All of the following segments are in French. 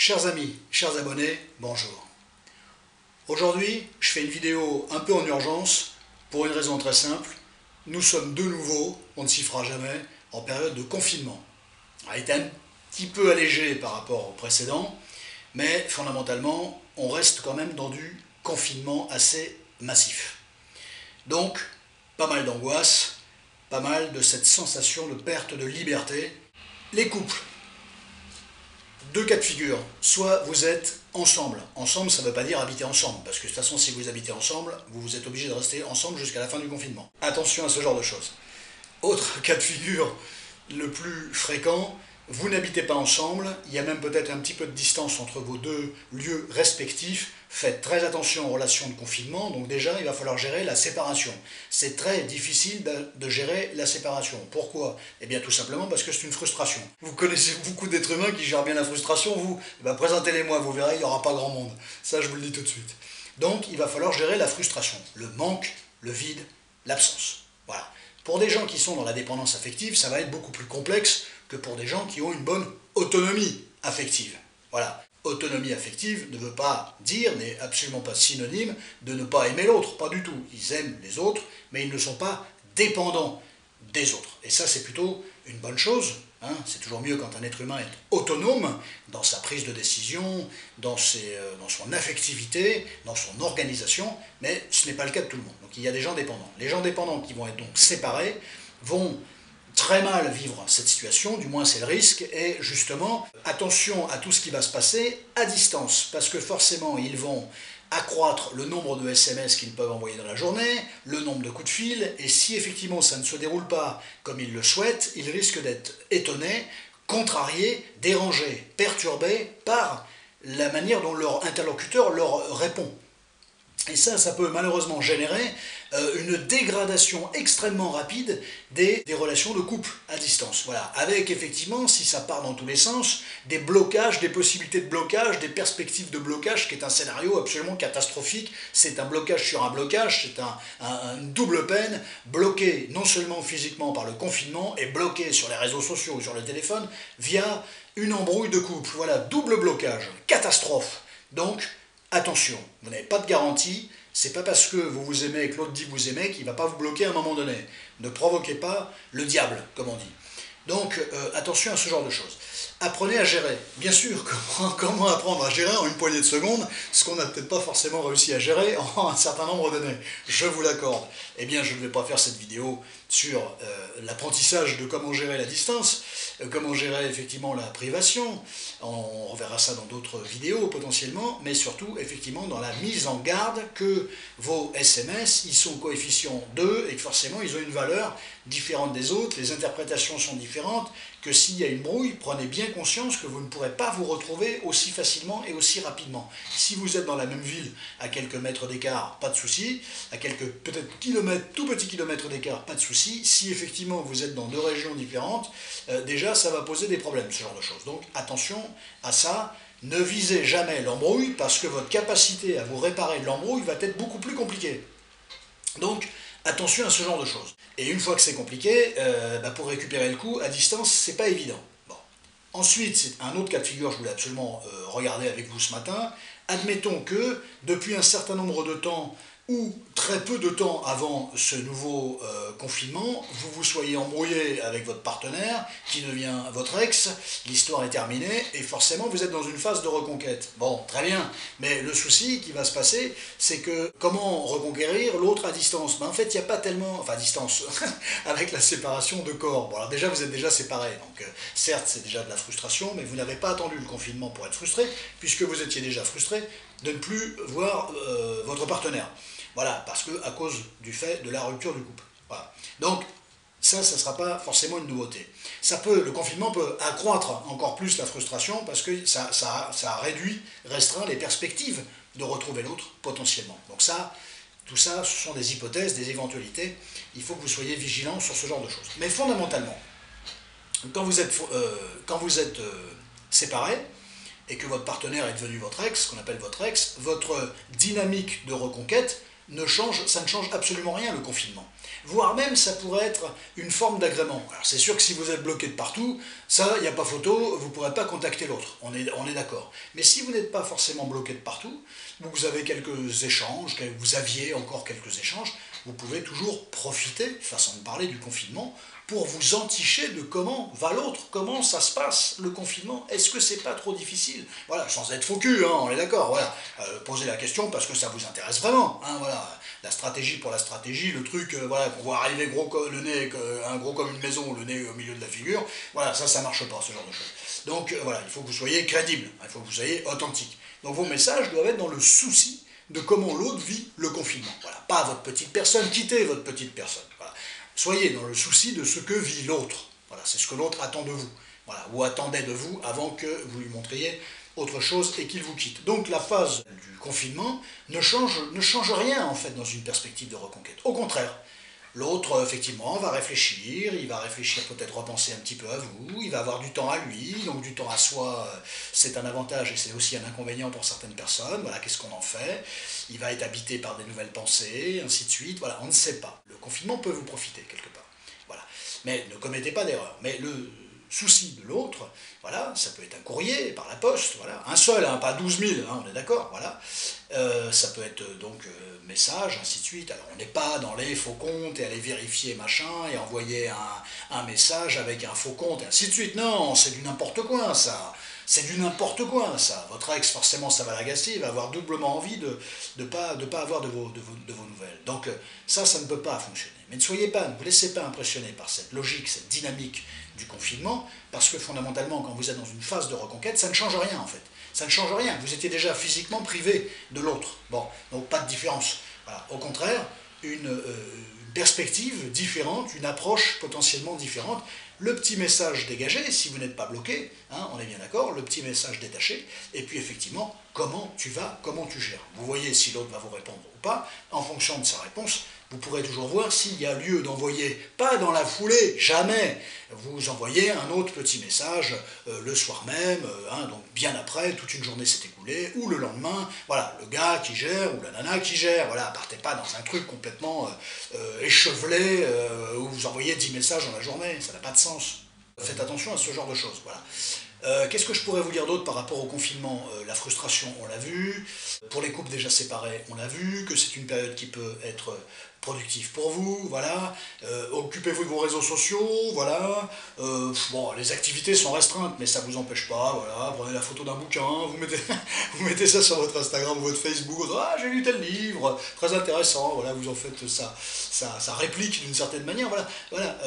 Chers amis, chers abonnés, bonjour. Aujourd'hui, je fais une vidéo un peu en urgence pour une raison très simple. Nous sommes de nouveau, on ne s'y fera jamais, en période de confinement. On a été un petit peu allégé par rapport au précédent, mais fondamentalement, on reste quand même dans du confinement assez massif. Donc, pas mal d'angoisse, pas mal de cette sensation de perte de liberté. Les couples, deux cas de figure, soit vous êtes ensemble. Ensemble, ça ne veut pas dire habiter ensemble, parce que de toute façon, si vous habitez ensemble, vous êtes obligé de rester ensemble jusqu'à la fin du confinement. Attention à ce genre de choses. Autre cas de figure, le plus fréquent, vous n'habitez pas ensemble, il y a même peut-être un petit peu de distance entre vos deux lieux respectifs. Faites très attention aux relations de confinement, donc déjà il va falloir gérer la séparation. C'est très difficile de gérer la séparation. Pourquoi? Eh bien tout simplement parce que c'est une frustration. Vous connaissez beaucoup d'êtres humains qui gèrent bien la frustration, vous, eh bien, présentez-les-moi, vous verrez, il n'y aura pas grand monde. Ça je vous le dis tout de suite. Donc il va falloir gérer la frustration, le manque, le vide, l'absence. Voilà. Pour des gens qui sont dans la dépendance affective, ça va être beaucoup plus complexe que pour des gens qui ont une bonne autonomie affective. Voilà. Autonomie affective ne veut pas dire, n'est absolument pas synonyme de ne pas aimer l'autre, pas du tout. Ils aiment les autres, mais ils ne sont pas dépendants des autres. Et ça, c'est plutôt une bonne chose. Hein. C'est toujours mieux quand un être humain est autonome dans sa prise de décision, dans son affectivité, dans son organisation, mais ce n'est pas le cas de tout le monde. Donc il y a des gens dépendants. Les gens dépendants qui vont être donc séparés vont très mal vivre cette situation, du moins c'est le risque, et justement, attention à tout ce qui va se passer à distance, parce que forcément ils vont accroître le nombre de SMS qu'ils peuvent envoyer dans la journée, le nombre de coups de fil, et si effectivement ça ne se déroule pas comme ils le souhaitent, ils risquent d'être étonnés, contrariés, dérangés, perturbés par la manière dont leur interlocuteur leur répond. Et ça peut malheureusement générer une dégradation extrêmement rapide des relations de couple à distance. Voilà, avec effectivement, si ça part dans tous les sens, des blocages, des possibilités de blocage, des perspectives de blocage, qui est un scénario absolument catastrophique. C'est un blocage sur un blocage, c'est une double peine, bloqué non seulement physiquement par le confinement, et bloqué sur les réseaux sociaux ou sur le téléphone, via une embrouille de couple. Voilà, double blocage, catastrophe. Donc, attention, vous n'avez pas de garantie, c'est pas parce que vous vous aimez et que l'autre dit vous aimez qu'il ne va pas vous bloquer à un moment donné. Ne provoquez pas le diable, comme on dit. Donc, attention à ce genre de choses. Apprenez à gérer. Bien sûr, comment apprendre à gérer en une poignée de secondes ce qu'on n'a peut-être pas forcément réussi à gérer en un certain nombre d'années. Je vous l'accorde. Eh bien, je ne vais pas faire cette vidéo sur l'apprentissage de comment gérer la distance, comment gérer effectivement la privation. On reverra ça dans d'autres vidéos potentiellement, mais surtout effectivement dans la mise en garde que vos SMS, ils sont coefficient 2 et que forcément ils ont une valeur différente des autres, les interprétations sont différentes, que s'il y a une brouille, prenez bien conscience que vous ne pourrez pas vous retrouver aussi facilement et aussi rapidement. Si vous êtes dans la même ville, à quelques mètres d'écart, pas de souci, à quelques peut-être kilomètres, tout petits kilomètres d'écart, pas de souci. Si effectivement vous êtes dans deux régions différentes, déjà ça va poser des problèmes, ce genre de choses. Donc attention à ça, ne visez jamais l'embrouille, parce que votre capacité à vous réparer de l'embrouille va être beaucoup plus compliquée. Donc, attention à ce genre de choses. Et une fois que c'est compliqué, pour récupérer le coup, à distance, c'est pas évident. Bon. Ensuite, c'est un autre cas de figure, je voulais absolument regarder avec vous ce matin. Admettons que, depuis un certain nombre de temps, ou très peu de temps avant ce nouveau confinement, vous vous soyez embrouillé avec votre partenaire, qui devient votre ex, l'histoire est terminée, et forcément vous êtes dans une phase de reconquête. Bon, très bien, mais le souci qui va se passer, c'est que comment reconquérir l'autre à distance? En fait, il n'y a pas tellement... Enfin, à distance, avec la séparation de corps. Bon, alors déjà, vous êtes déjà séparés, donc certes, c'est déjà de la frustration, mais vous n'avez pas attendu le confinement pour être frustré, puisque vous étiez déjà frustré de ne plus voir votre partenaire. Voilà, parce que à cause du fait de la rupture du couple. Voilà. Donc, ça ne sera pas forcément une nouveauté. Le confinement peut accroître encore plus la frustration, parce que ça restreint les perspectives de retrouver l'autre potentiellement. Donc ça, tout ça, ce sont des hypothèses, des éventualités. Il faut que vous soyez vigilants sur ce genre de choses. Mais fondamentalement, quand vous êtes séparés, et que votre partenaire est devenu votre ex, ce qu'on appelle votre ex, votre dynamique de reconquête ça ne change absolument rien le confinement. Voire même ça pourrait être une forme d'agrément. Alors c'est sûr que si vous êtes bloqué de partout, ça, il n'y a pas photo, vous ne pourrez pas contacter l'autre, on est d'accord. Mais si vous n'êtes pas forcément bloqué de partout, vous avez quelques échanges, vous aviez encore quelques échanges, vous pouvez toujours profiter, façon de parler, du confinement, pour vous enticher de comment va l'autre, comment ça se passe, le confinement, est-ce que c'est pas trop difficile? Voilà, sans être faux cul, hein, on est d'accord, voilà. Posez la question parce que ça vous intéresse vraiment, hein, voilà. La stratégie pour la stratégie, le truc, voilà, qu'on voit arriver le nez, un gros comme une maison, le nez au milieu de la figure, voilà, ça marche pas, ce genre de choses. Donc voilà, il faut que vous soyez crédible, il faut que vous soyez authentique. Donc vos messages doivent être dans le souci de comment l'autre vit le confinement. Voilà, pas votre petite personne, quittez votre petite personne. Voilà. Soyez dans le souci de ce que vit l'autre. Voilà, c'est ce que l'autre attend de vous. Voilà, ou attendait de vous avant que vous lui montriez autre chose et qu'il vous quitte. Donc la phase du confinement ne change rien en fait dans une perspective de reconquête. Au contraire, l'autre, effectivement, va réfléchir, il va réfléchir, peut-être repenser un petit peu à vous, il va avoir du temps à lui, donc du temps à soi, c'est un avantage et c'est aussi un inconvénient pour certaines personnes, voilà, qu'est-ce qu'on en fait? Il va être habité par des nouvelles pensées, ainsi de suite, voilà, on ne sait pas. Le confinement peut vous profiter quelque part, voilà. Mais ne commettez pas d'erreur. Mais le souci de l'autre, voilà, ça peut être un courrier par la poste, voilà, un seul, hein, pas 12 000, hein, on est d'accord, voilà. Ça peut être donc message, ainsi de suite. Alors on n'est pas dans les faux comptes et aller vérifier machin et envoyer un message avec un faux compte et ainsi de suite. Non, c'est du n'importe quoi ça. C'est du n'importe quoi ça. Votre ex, forcément, ça va l'agacer, il va avoir doublement envie de ne pas avoir de vos nouvelles. Donc ça ne peut pas fonctionner. Mais ne soyez pas, ne vous laissez pas impressionner par cette logique, cette dynamique du confinement, parce que fondamentalement, quand vous êtes dans une phase de reconquête, ça ne change rien en fait. Ça ne change rien. Vous étiez déjà physiquement privé de l'autre. Bon, donc pas de différence. Voilà. Au contraire, une perspective différente, une approche potentiellement différente. Le petit message dégagé, si vous n'êtes pas bloqué, hein, on est bien d'accord, le petit message détaché, et puis effectivement, comment tu vas, comment tu gères. Vous voyez si l'autre va vous répondre ou pas, en fonction de sa réponse, vous pourrez toujours voir s'il y a lieu d'envoyer, pas dans la foulée, jamais, vous envoyez un autre petit message le soir même, hein, donc bien après, toute une journée s'est écoulée, ou le lendemain, voilà, le gars qui gère, ou la nana qui gère, voilà, partez pas dans un truc complètement échevelé, où vous envoyez 10 messages dans la journée, ça n'a pas de sens. Faites attention à ce genre de choses, voilà. Qu'est-ce que je pourrais vous dire d'autre par rapport au confinement? La frustration, on l'a vu. Pour les couples déjà séparés, on l'a vu, que c'est une période qui peut être productive pour vous, voilà. Occupez-vous de vos réseaux sociaux, voilà. Bon, les activités sont restreintes, mais ça ne vous empêche pas, voilà. Prenez la photo d'un bouquin, vous mettez ça sur votre Instagram ou votre Facebook, ah, j'ai lu tel livre, très intéressant, voilà, vous en faites ça réplique d'une certaine manière, voilà.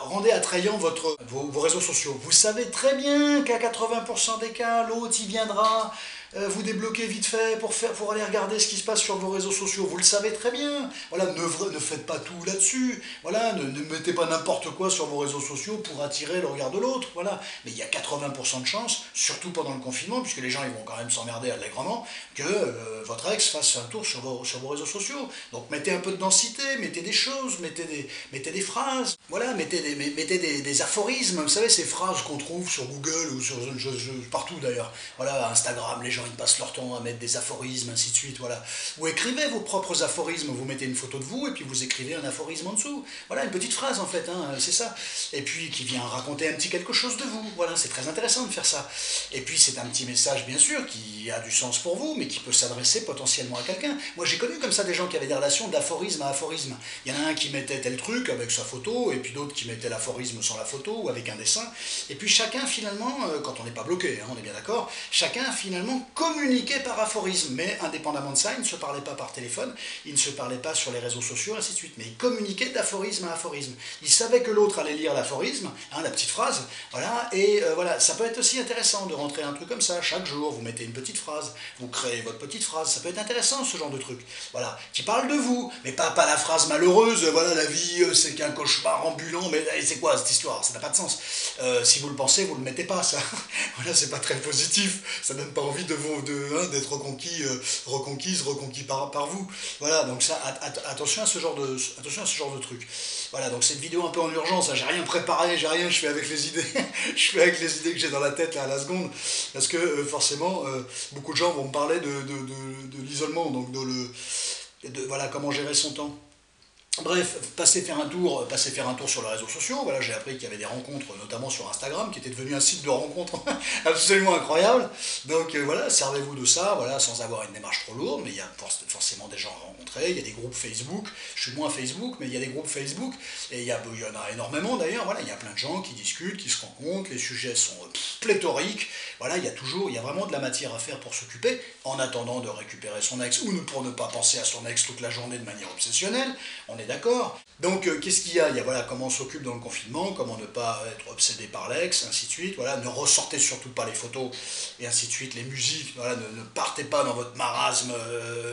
Rendez attrayant vos réseaux sociaux. Vous savez très bien qu'à 80% des cas, l'autre il viendra vous débloquer vite fait pour aller regarder ce qui se passe sur vos réseaux sociaux. Vous le savez très bien. Voilà, ne faites pas tout là-dessus. Voilà, ne mettez pas n'importe quoi sur vos réseaux sociaux pour attirer le regard de l'autre. Voilà. Mais il y a 80% de chances, surtout pendant le confinement, puisque les gens ils vont quand même s'emmerder allègrement, que votre ex fasse un tour sur vos réseaux sociaux. Donc mettez un peu de densité, mettez des choses, mettez des phrases. Voilà, mettez des aphorismes. Vous savez, ces phrases qu'on trouve sur Google ou sur partout d'ailleurs. Voilà, Instagram, les gens ils passent leur temps à mettre des aphorismes, ainsi de suite, voilà. Vous écrivez vos propres aphorismes, vous mettez une photo de vous, et puis vous écrivez un aphorisme en dessous. Voilà, une petite phrase en fait, hein, c'est ça. Et puis qui vient raconter un petit quelque chose de vous, voilà, c'est très intéressant de faire ça. Et puis c'est un petit message, bien sûr, qui a du sens pour vous, mais qui peut s'adresser potentiellement à quelqu'un. Moi j'ai connu comme ça des gens qui avaient des relations d'aphorisme à aphorisme. Il y en a un qui mettait tel truc avec sa photo, et puis d'autres qui mettaient l'aphorisme sans la photo, ou avec un dessin. Et puis chacun finalement, quand on n'est pas bloqué, hein, on est bien d'accord, chacun finalement communiquer par aphorisme, mais indépendamment de ça, ils ne se parlaient pas par téléphone, ils ne se parlaient pas sur les réseaux sociaux, ainsi de suite, mais ils communiquaient d'aphorisme à aphorisme. Ils savaient que l'autre allait lire l'aphorisme, hein, la petite phrase, voilà, et voilà, ça peut être aussi intéressant de rentrer un truc comme ça, chaque jour, vous mettez une petite phrase, vous créez votre petite phrase, ça peut être intéressant ce genre de truc, voilà, qui parle de vous, mais pas la phrase malheureuse, voilà, la vie c'est qu'un cauchemar ambulant, mais c'est quoi cette histoire, ça n'a pas de sens. Si vous le pensez, vous le mettez pas, ça, voilà, c'est pas très positif, ça donne pas envie d'être reconquis par vous. Voilà, donc ça, attention à ce genre de truc. Voilà, donc cette vidéo un peu en urgence, hein, j'ai rien préparé, j'ai rien, je fais avec les idées, je fais avec les idées que j'ai dans la tête là, à la seconde, parce que forcément, beaucoup de gens vont me parler de l'isolement, donc voilà, comment gérer son temps. Bref, passer faire un tour sur les réseaux sociaux. Voilà, j'ai appris qu'il y avait des rencontres, notamment sur Instagram, qui était devenu un site de rencontres absolument incroyable. Donc voilà, servez-vous de ça, voilà, sans avoir une démarche trop lourde, mais il y a forcément des gens à rencontrer. Il y a des groupes Facebook. Je suis moins Facebook, mais il y a des groupes Facebook, et il y en a énormément d'ailleurs. Voilà, il y a plein de gens qui discutent, qui se rencontrent. Les sujets sont pléthoriques. Voilà, il y a vraiment de la matière à faire pour s'occuper, en attendant de récupérer son ex, ou pour ne pas penser à son ex toute la journée de manière obsessionnelle. On est d'accord. Donc qu'est-ce qu'il y a? Il y a voilà, comment on s'occupe dans le confinement, comment ne pas être obsédé par l'ex, ainsi de suite. Voilà, ne ressortez surtout pas les photos, et ainsi de suite, les musiques. Voilà, ne partez pas dans votre marasme,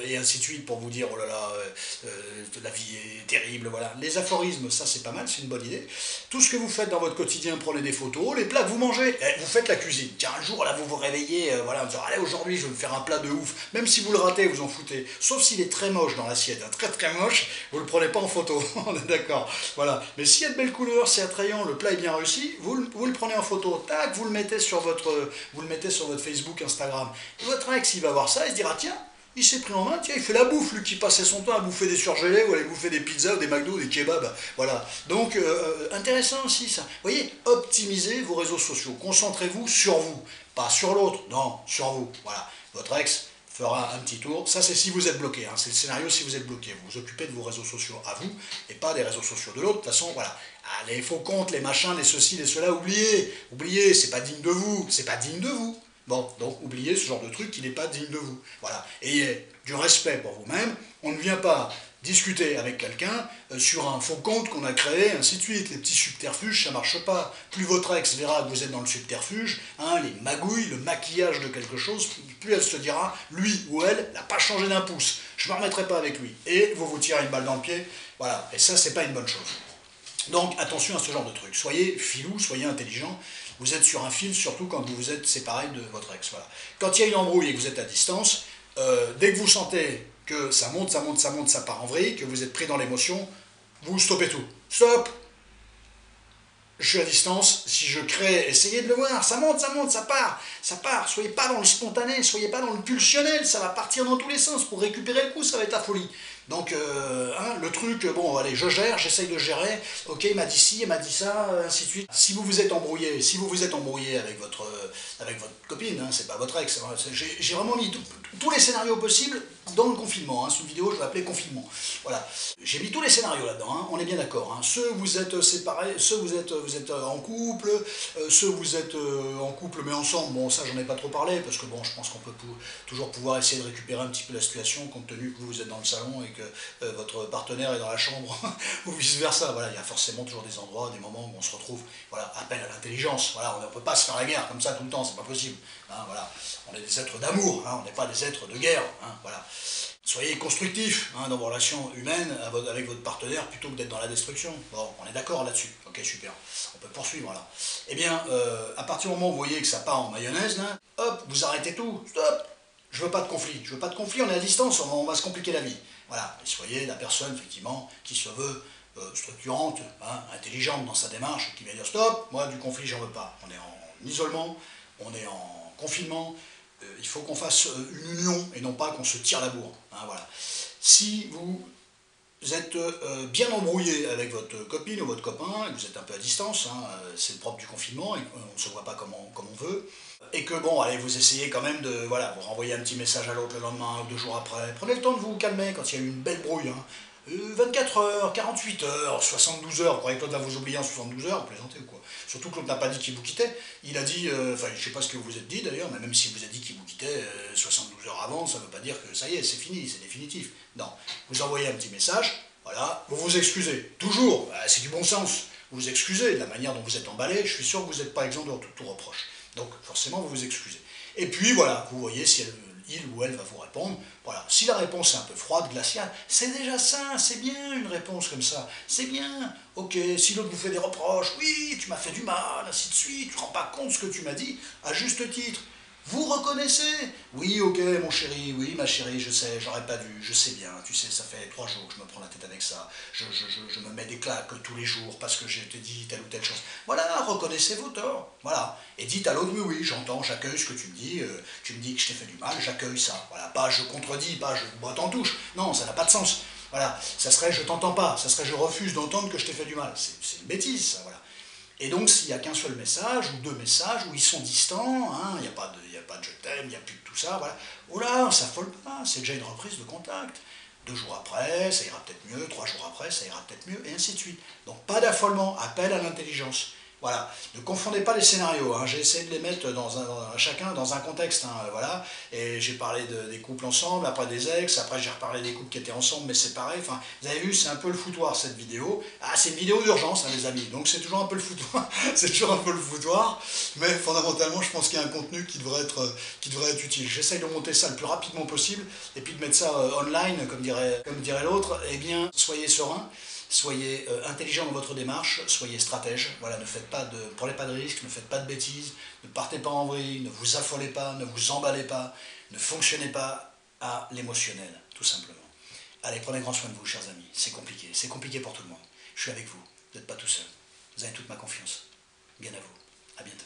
et ainsi de suite, pour vous dire, oh là là, la vie est terrible. Voilà. Les aphorismes, ça c'est pas mal, c'est une bonne idée. Tout ce que vous faites dans votre quotidien, prenez des photos. Les plats que vous mangez, vous faites la cuisine. Tiens, un jour, là, vous vous réveillez, voilà, en disant, allez, aujourd'hui, je vais me faire un plat de ouf. Même si vous le ratez, vous en foutez. Sauf s'il est très moche dans l'assiette, hein, très très moche, vous le prenez pas en photo, on est d'accord. Voilà. Mais s'il y a de belles couleurs, c'est attrayant, le plat est bien réussi, vous le prenez en photo, tac, vous le mettez sur votre Facebook, Instagram. Et votre ex, il va voir ça, il se dira, tiens, il s'est pris en main, tiens, il fait la bouffe, lui qui passait son temps à bouffer des surgelés ou à aller bouffer des pizzas, des McDo, des kebabs. Voilà. Donc, intéressant aussi ça. Vous voyez, optimisez vos réseaux sociaux, concentrez-vous sur vous, pas sur l'autre, non, sur vous. Voilà. Votre ex fera un petit tour. Ça, c'est si vous êtes bloqué. Hein. C'est le scénario si vous êtes bloqué. Vous vous occupez de vos réseaux sociaux à vous et pas des réseaux sociaux de l'autre. De toute façon, voilà. Ah, les faux comptes, les machins, les ceci, les cela, oubliez. Oubliez, c'est pas digne de vous. C'est pas digne de vous. Bon, donc oubliez ce genre de truc qui n'est pas digne de vous. Voilà. Ayez du respect pour vous-même. On ne vient pas discuter avec quelqu'un sur un faux compte qu'on a créé, ainsi de suite. Les petits subterfuges, ça marche pas. Plus votre ex verra que vous êtes dans le subterfuge, hein, les magouilles, le maquillage de quelque chose, plus elle se dira, lui ou elle n'a pas changé d'un pouce. Je ne me remettrai pas avec lui. Et vous vous tirez une balle dans le pied. Voilà. Et ça, c'est pas une bonne chose. Donc attention à ce genre de truc. Soyez filou, soyez intelligent. Vous êtes sur un fil, surtout quand vous vous êtes séparé de votre ex. Voilà. Quand il y a une embrouille et que vous êtes à distance, dès que vous sentez que ça monte, ça part en vrille, que vous êtes pris dans l'émotion, vous stoppez tout. Stop! Je suis à distance, si je crée, essayez de le voir, ça monte, ça part. Soyez pas dans le spontané, soyez pas dans le pulsionnel, ça va partir dans tous les sens. Pour récupérer le coup, ça va être la folie. Donc, le truc, bon, allez, je gère, j'essaye de gérer, ok, il m'a dit ci, il m'a dit ça, ainsi de suite. Si vous vous êtes embrouillé, avec votre copine, hein, c'est pas votre ex, hein, j'ai vraiment mis tous les scénarios possibles dans le confinement, hein, c'est une vidéo, je vais l'appeler confinement. Voilà, j'ai mis tous les scénarios là-dedans, hein, on est bien d'accord. Hein. Ceux où vous êtes séparés, ceux où vous êtes en couple, ceux où vous êtes en couple mais ensemble, bon, ça j'en ai pas trop parlé, parce que bon, je pense qu'on peut toujours pouvoir essayer de récupérer un petit peu la situation, compte tenu que vous êtes dans le salon et que votre partenaire est dans la chambre, ou vice-versa. Voilà, il y a forcément toujours des endroits, des moments où on se retrouve. Voilà, appel à l'intelligence. Voilà, on ne peut pas se faire la guerre comme ça tout le temps, c'est pas possible. Hein, voilà. On est des êtres d'amour, hein, on n'est pas des êtres de guerre. Hein, voilà. Soyez constructifs hein, dans vos relations humaines avec votre partenaire plutôt que d'être dans la destruction. Bon, on est d'accord là-dessus. Ok, super. On peut poursuivre là. Eh bien, à partir du moment où vous voyez que ça part en mayonnaise, là, hop, vous arrêtez tout. Stop. Je veux pas de conflit. Je veux pas de conflit, on est à distance, on va se compliquer la vie. Voilà. Et soyez la personne, effectivement, qui se veut structurante, hein, intelligente dans sa démarche, qui va dire stop, moi du conflit j'en veux pas. On est en isolement, on est en confinement, il faut qu'on fasse une union et non pas qu'on se tire la bourre. Hein, voilà. Si vous êtes bien embrouillé avec votre copine ou votre copain, et que vous êtes un peu à distance, hein, c'est le propre du confinement, et on ne se voit pas comme on veut, et que bon, allez, vous essayez quand même de, voilà, vous renvoyer un petit message à l'autre le lendemain ou 2 jours après, prenez le temps de vous calmer quand il y a eu une belle brouille, hein. 24 heures, 48 heures, 72 heures, vous croyez que l'autre va vous oublier en 72 heures, vous plaisantez ou quoi? Surtout que l'autre n'a pas dit qu'il vous quittait, il a dit, enfin je sais pas ce que vous vous êtes dit d'ailleurs, mais même si vous a dit qu'il vous quittait 72 heures avant, ça ne veut pas dire que ça y est, c'est fini, c'est définitif. Non, vous envoyez un petit message, voilà, vous vous excusez, toujours, c'est du bon sens, vous vous excusez de la manière dont vous êtes emballé, je suis sûr que vous n'êtes pas exempt de tout reproche. Donc forcément vous vous excusez. Et puis voilà, vous voyez si il ou elle va vous répondre. Voilà. Si la réponse est un peu froide, glaciale, c'est déjà ça, c'est bien une réponse comme ça, c'est bien. Ok, si l'autre vous fait des reproches, oui, tu m'as fait du mal, ainsi de suite, tu ne te rends pas compte de ce que tu m'as dit, à juste titre. Vous reconnaissez? Oui, ok, mon chéri, oui, ma chérie, je sais, j'aurais pas dû, je sais bien, tu sais, ça fait 3 jours que je me prends la tête avec ça, je me mets des claques tous les jours parce que j'ai te dit telle ou telle chose. Voilà, reconnaissez vos torts, voilà. Et dites à l'autre, oui, oui, j'entends, j'accueille ce que tu me dis que je t'ai fait du mal, j'accueille ça. Voilà, pas je contredis, pas je botte en touche, non, ça n'a pas de sens. Voilà, ça serait je t'entends pas, ça serait je refuse d'entendre que je t'ai fait du mal. C'est une bêtise, ça, voilà. Et donc, s'il n'y a qu'un seul message, ou 2 messages, où ils sont distants, hein, il n'y a pas de je t'aime, il n'y a plus de tout ça, voilà. Oh là, on s'affole pas, c'est déjà une reprise de contact. 2 jours après, ça ira peut-être mieux, 3 jours après, ça ira peut-être mieux, et ainsi de suite. Donc pas d'affolement, appel à l'intelligence. Voilà, ne confondez pas les scénarios, hein. J'ai essayé de les mettre chacun dans un contexte, hein, voilà, et j'ai parlé des couples ensemble, après des ex, après j'ai reparlé des couples qui étaient ensemble mais séparés, enfin, vous avez vu, c'est un peu le foutoir cette vidéo. Ah, c'est une vidéo d'urgence, hein, les amis, donc c'est toujours un peu le foutoir, c'est toujours un peu le foutoir, mais fondamentalement, je pense qu'il y a un contenu qui devrait être utile. J'essaye de monter ça le plus rapidement possible, et puis de mettre ça online, comme dirait l'autre. Eh bien, soyez serein. Soyez intelligent dans votre démarche, soyez stratège, voilà, prenez pas de risques, ne faites pas de bêtises, ne partez pas en vrille, ne vous affolez pas, ne vous emballez pas, ne fonctionnez pas à l'émotionnel, tout simplement. Allez, prenez grand soin de vous, chers amis, c'est compliqué pour tout le monde. Je suis avec vous, vous n'êtes pas tout seul, vous avez toute ma confiance. Bien à vous, à bientôt.